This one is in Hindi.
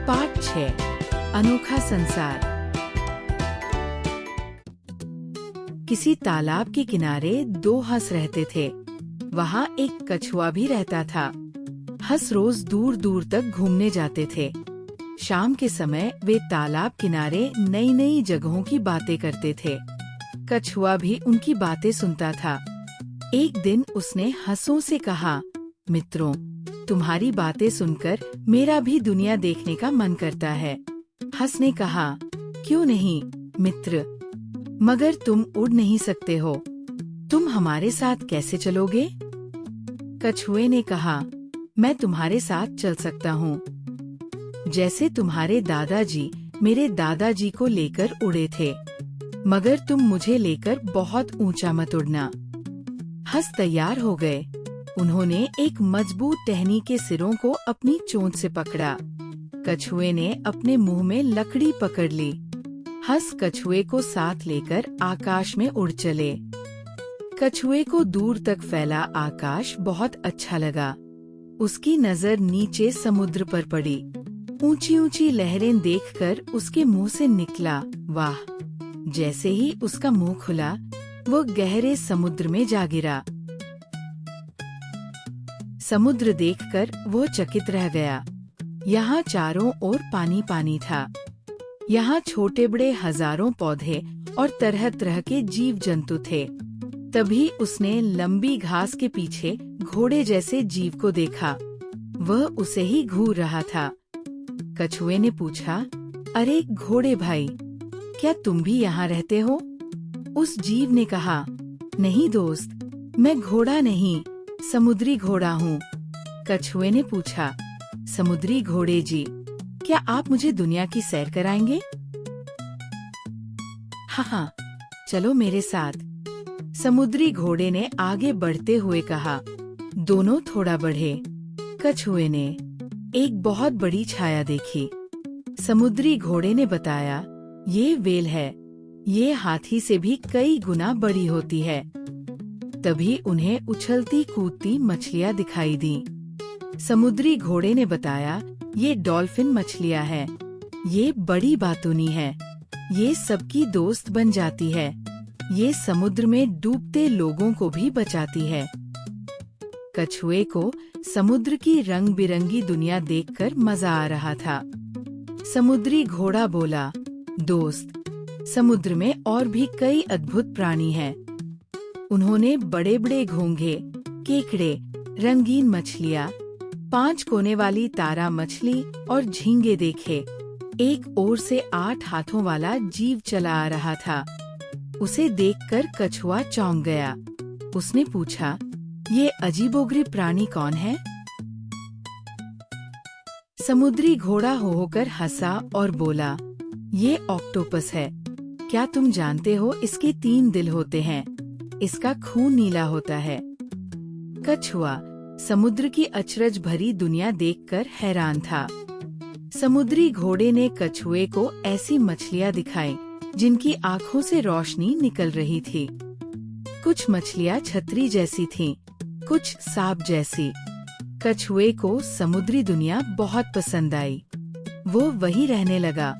पार्ट 6 अनोखा संसार। किसी तालाब के किनारे दो हंस रहते थे। वहाँ एक कछुआ भी रहता था। हंस रोज दूर दूर तक घूमने जाते थे। शाम के समय वे तालाब किनारे नई नई जगहों की बातें करते थे। कछुआ भी उनकी बातें सुनता था। एक दिन उसने हंसों से कहा, मित्रों, तुम्हारी बातें सुनकर मेरा भी दुनिया देखने का मन करता है। हंस ने कहा, क्यों नहीं मित्र, मगर तुम उड़ नहीं सकते हो। तुम हमारे साथ कैसे चलोगे? कछुए ने कहा, मैं तुम्हारे साथ चल सकता हूँ। जैसे तुम्हारे दादाजी मेरे दादाजी को लेकर उड़े थे, मगर तुम मुझे लेकर बहुत ऊंचा मत उड़ना। हंस तैयार हो गए। उन्होंने एक मजबूत टहनी के सिरों को अपनी चोंच से पकड़ा। कछुए ने अपने मुंह में लकड़ी पकड़ ली। हंस कछुए को साथ लेकर आकाश में उड़ चले। कछुए को दूर तक फैला आकाश बहुत अच्छा लगा। उसकी नजर नीचे समुद्र पर पड़ी। ऊंची ऊंची लहरें देखकर उसके मुंह से निकला, वाह। जैसे ही उसका मुंह खुला, वो गहरे समुद्र में जा गिरा। समुद्र देखकर वो चकित रह गया। यहाँ चारों ओर पानी पानी था। यहाँ छोटे बड़े हजारों पौधे और तरह तरह के जीव जंतु थे। तभी उसने लंबी घास के पीछे घोड़े जैसे जीव को देखा। वह उसे ही घूर रहा था। कछुए ने पूछा, अरे घोड़े भाई, क्या तुम भी यहाँ रहते हो? उस जीव ने कहा, नहीं दोस्त, मैं घोड़ा नहीं, समुद्री घोड़ा हूँ। कछुए ने पूछा, समुद्री घोड़े जी, क्या आप मुझे दुनिया की सैर कराएंगे? हाँ, चलो मेरे साथ। समुद्री घोड़े ने आगे बढ़ते हुए कहा। दोनों थोड़ा बढ़े। कछुए ने एक बहुत बड़ी छाया देखी। समुद्री घोड़े ने बताया, ये व्हेल है। ये हाथी से भी कई गुना बड़ी होती है। तभी उन्हें उछलती कूदती मछलियाँ दिखाई दी। समुद्री घोड़े ने बताया, ये डॉल्फिन मछलियाँ हैं। ये बड़ी बातूनी है। ये सबकी दोस्त बन जाती है। ये समुद्र में डूबते लोगों को भी बचाती है। कछुए को समुद्र की रंग बिरंगी दुनिया देखकर मजा आ रहा था। समुद्री घोड़ा बोला, दोस्त, समुद्र में और भी कई अद्भुत प्राणी हैं। उन्होंने बड़े बड़े घोंघे, केकड़े, रंगीन मछलियाँ, 5 कोने वाली तारा मछली और झींगे देखे। एक ओर से 8 हाथों वाला जीव चला आ रहा था। उसे देखकर कछुआ चौंक गया। उसने पूछा, ये अजीबोगरीब प्राणी कौन है? समुद्री घोड़ा हो होकर हंसा और बोला, ये ऑक्टोपस है। क्या तुम जानते हो इसके 3 दिल होते हैं? इसका खून नीला होता है। कछुआ समुद्र की अचरज भरी दुनिया देखकर हैरान था। समुद्री घोड़े ने कछुए को ऐसी मछलियाँ दिखाई जिनकी आँखों से रोशनी निकल रही थी। कुछ मछलियाँ छतरी जैसी थीं, कुछ सांप जैसी। कछुए को समुद्री दुनिया बहुत पसंद आई। वो वहीं रहने लगा।